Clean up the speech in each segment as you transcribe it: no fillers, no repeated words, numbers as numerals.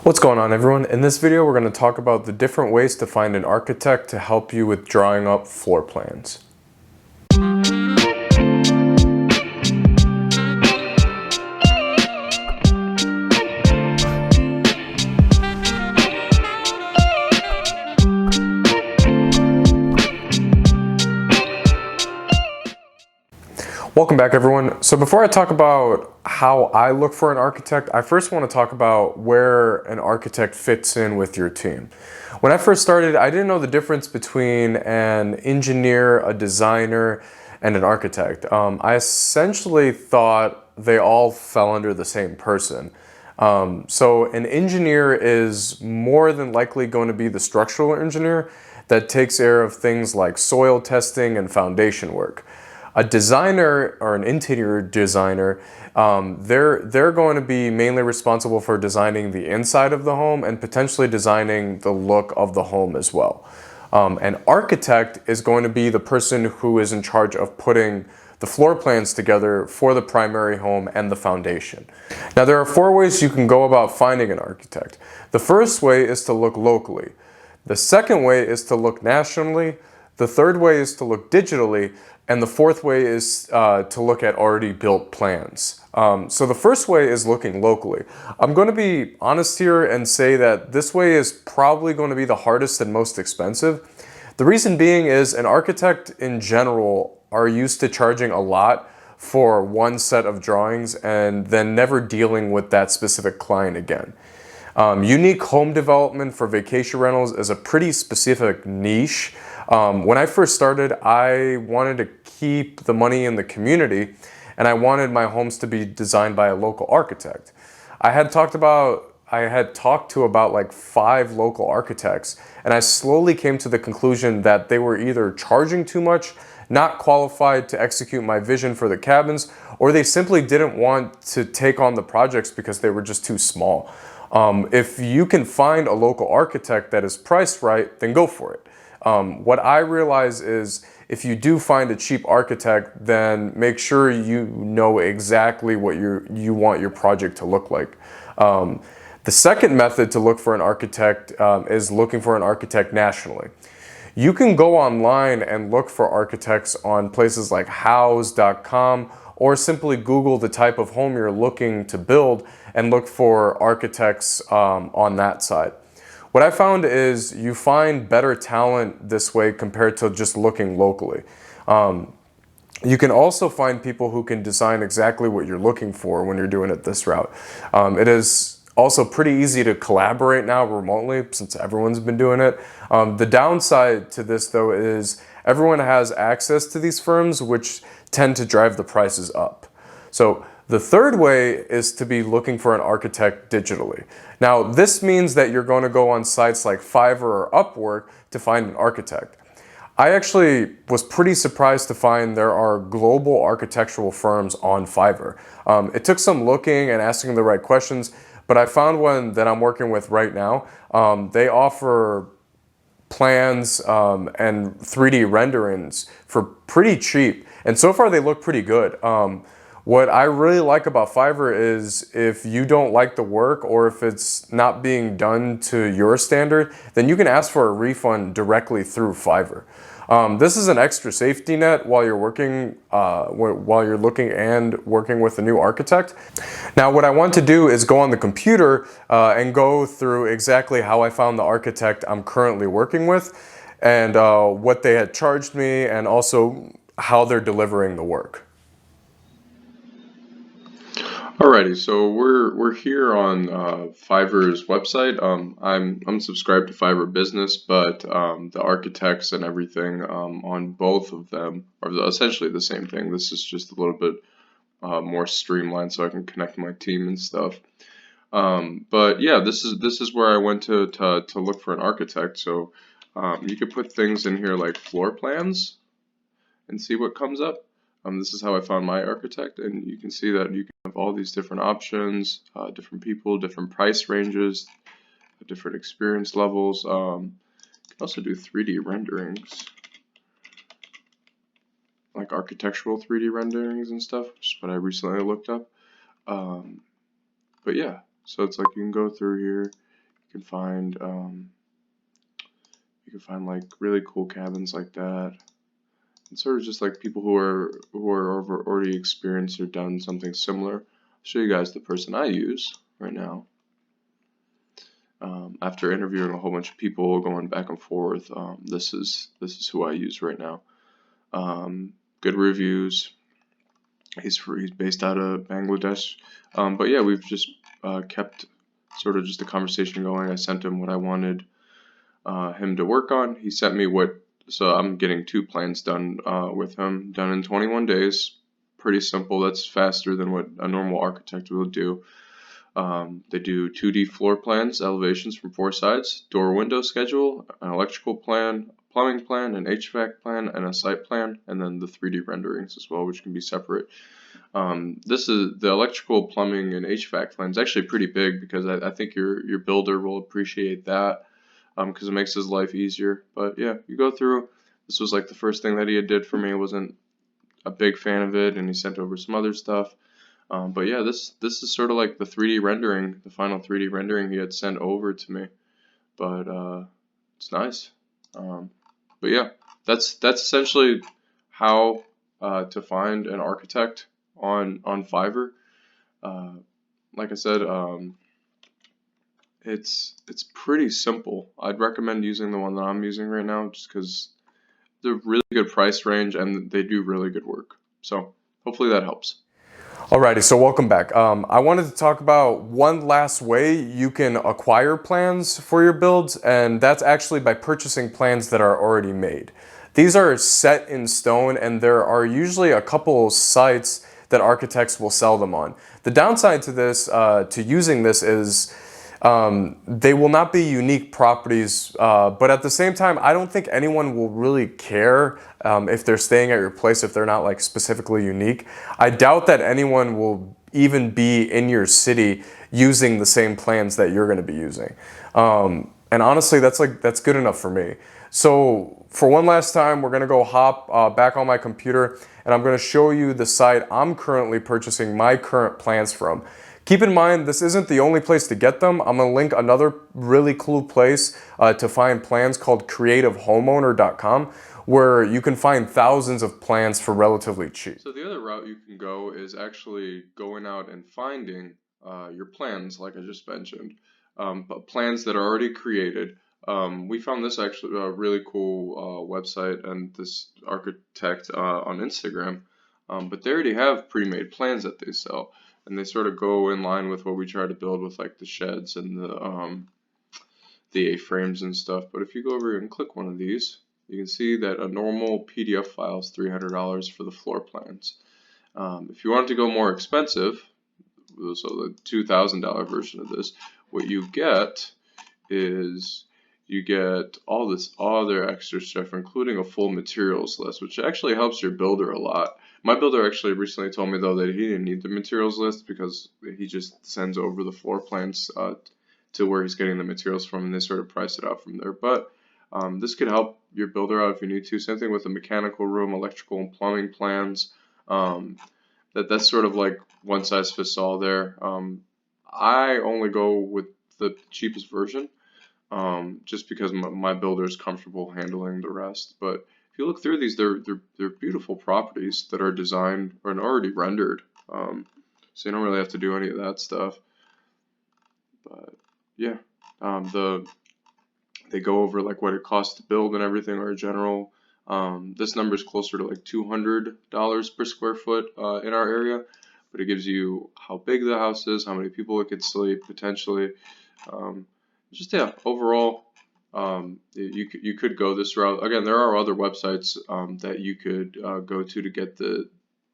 What's going on, everyone? In this video we're going to talk about the different ways to find an architect to help you with drawing up floor plans. Welcome back, everyone. So before I talk about how I look for an architect, I first want to talk about where an architect fits in with your team. When I first started, I didn't know the difference between an engineer, a designer, and an architect. I essentially thought they all fell under the same person. So an engineer is more than likely going to be the structural engineer that takes care of things like soil testing and foundation work. A designer or an interior designer, they're going to be mainly responsible for designing the inside of the home and potentially designing the look of the home as well. An architect is going to be the person who is in charge of putting the floor plans together for the primary home and the foundation. Now, there are 4 ways you can go about finding an architect. The first way is to look locally. The second way is to look nationally. The third way is to look digitally. And the fourth way is to look at already built plans. So the first way is looking locally. I'm going to be honest here and say that this way is probably going to be the hardest and most expensive. The reason being is an architect in general are used to charging a lot for one set of drawings and then never dealing with that specific client again. Unique home development for vacation rentals is a pretty specific niche. When I first started, I wanted to keep the money in the community and I wanted my homes to be designed by a local architect. I had talked to about like 5 local architects, and I slowly came to the conclusion that they were either charging too much, not qualified to execute my vision for the cabins, or they simply didn't want to take on the projects because they were just too small. If you can find a local architect that is priced right, then go for it. What I realize is if you do find a cheap architect, then make sure you know exactly what you want your project to look like. The second method to look for an architect is looking for an architect nationally. You can go online and look for architects on places like house.com, or simply Google the type of home you're looking to build and look for architects on that side. What I found is you find better talent this way compared to just looking locally. You can also find people who can design exactly what you're looking for when you're doing it this route. It is also pretty easy to collaborate now remotely since everyone's been doing it. The downside to this, though, is everyone has access to these firms, which tend to drive the prices up. So the third way is to be looking for an architect digitally. Now, this means that you're going to go on sites like Fiverr or Upwork to find an architect. I actually was pretty surprised to find there are global architectural firms on Fiverr. It took some looking and asking the right questions, but I found one that I'm working with right now. They offer plans and 3D renderings for pretty cheap, and so far they look pretty good. What I really like about Fiverr is if you don't like the work or if it's not being done to your standard, then you can ask for a refund directly through Fiverr. This is an extra safety net while you're working, while you're looking and working with a new architect. Now, what I want to do is go on the computer and go through exactly how I found the architect I'm currently working with and what they had charged me and also how they're delivering the work. Alrighty, so we're here on Fiverr's website. I'm subscribed to Fiverr Business, but the architects and everything on both of them are essentially the same thing. This is just a little bit more streamlined, so I can connect my team and stuff. But yeah, this is where I went to look for an architect. So you could put things in here like floor plans and see what comes up. This is how I found my architect, and you can see that you can have all these different options, different people, different price ranges, different experience levels. You can also do 3D renderings, like architectural 3D renderings and stuff, which is what I recently looked up. But yeah, so it's like you can go through here You can find like really cool cabins like that. It's sort of just like people who are already experienced or done something similar. I'll show you guys the person I use right now. After interviewing a whole bunch of people, going back and forth, this is who I use right now. Good reviews. He's based out of Bangladesh, but yeah, we've just kept sort of just a conversation going. I sent him what I wanted him to work on. He sent me so I'm getting 2 plans done with him, done in 21 days. Pretty simple. That's faster than what a normal architect will do. They do 2D floor plans, elevations from 4 sides, door window schedule, an electrical plan, plumbing plan, an HVAC plan, and a site plan, and then the 3D renderings as well, which can be separate. This is the electrical, plumbing, and HVAC plan is actually pretty big because I think your builder will appreciate that because it makes his life easier. But yeah, you go through. This was like the first thing that he did for me. I wasn't a big fan of it, and he sent over some other stuff. But yeah, this is sort of like the 3D rendering, the final 3D rendering he had sent over to me. But it's nice. But yeah, that's essentially how to find an architect on Fiverr. Like I said, it's pretty simple. I'd recommend using the one that I'm using right now just because they're really good price range and they do really good work. So hopefully that helps. Alrighty, so welcome back. I wanted to talk about one last way you can acquire plans for your builds, and that's actually by purchasing plans that are already made. These are set in stone, and there are usually a couple sites that architects will sell them on. The downside to this, to using this, is they will not be unique properties, but at the same time, I don't think anyone will really care if they're staying at your place if they're not like specifically unique. I doubt that anyone will even be in your city using the same plans that you're going to be using. And honestly, that's good enough for me. So for one last time, we're going to go hop back on my computer, and I'm going to show you the site I'm currently purchasing my current plans from. Keep in mind, this isn't the only place to get them. I'm going to link another really cool place to find plans called creativehomeowner.com, where you can find thousands of plans for relatively cheap. So the other route you can go is actually going out and finding your plans, like I just mentioned, but plans that are already created. We found this actually a really cool website and this architect on Instagram, but they already have pre-made plans that they sell. And they sort of go in line with what we try to build with like the sheds and the A-frames and stuff. But if you go over and click one of these, you can see that a normal PDF file is $300 for the floor plans. If you want to go more expensive, so the $2,000 version of this, what you get is you get all this other extra stuff, including a full materials list, which actually helps your builder a lot. My builder actually recently told me though that he didn't need the materials list because he just sends over the floor plans to where he's getting the materials from, and they sort of price it out from there. But this could help your builder out if you need to. Same thing with the mechanical room, electrical and plumbing plans. That's sort of like one size fits all there. I only go with the cheapest version. Just because my builder is comfortable handling the rest. But if you look through these, they're beautiful properties that are designed and already rendered. So you don't really have to do any of that stuff. But yeah, they go over like what it costs to build and everything, or general. This number is closer to like $200 per square foot in our area, but it gives you how big the house is, how many people it could sleep potentially. Just yeah, overall, you could go this route. Again, there are other websites that you could go to get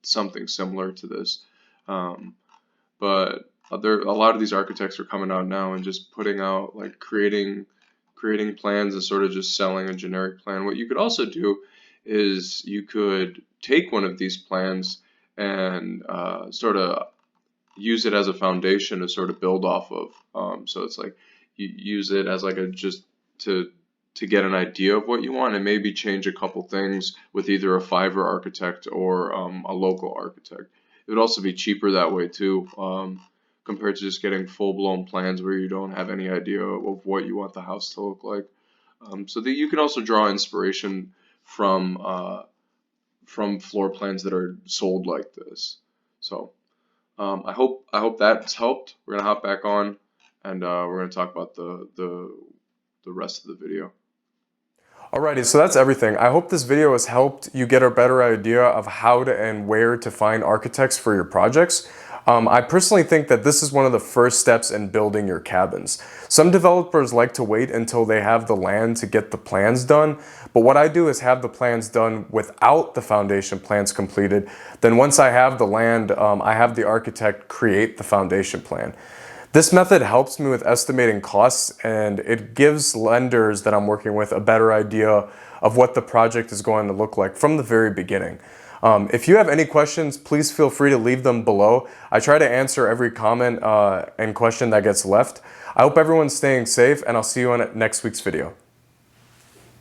something similar to this, but a lot of these architects are coming out now and just putting out like creating plans and sort of just selling a generic plan. What you could also do is you could take one of these plans and sort of use it as a foundation to sort of build off of. So it's like you use it as like just to get an idea of what you want and maybe change a couple things with either a Fiverr architect or a local architect. It would also be cheaper that way too, compared to just getting full-blown plans where you don't have any idea of what you want the house to look like. So that you can also draw inspiration from floor plans that are sold like this. So I hope that's helped. We're gonna hop back on, and we're gonna talk about the rest of the video. Alrighty, so that's everything. I hope this video has helped you get a better idea of how to and where to find architects for your projects. I personally think that this is one of the first steps in building your cabins. Some developers like to wait until they have the land to get the plans done, but what I do is have the plans done without the foundation plans completed. Then once I have the land, I have the architect create the foundation plan. This method helps me with estimating costs, and it gives lenders that I'm working with a better idea of what the project is going to look like from the very beginning. If you have any questions, please feel free to leave them below. I try to answer every comment and question that gets left. I hope everyone's staying safe, and I'll see you on next week's video.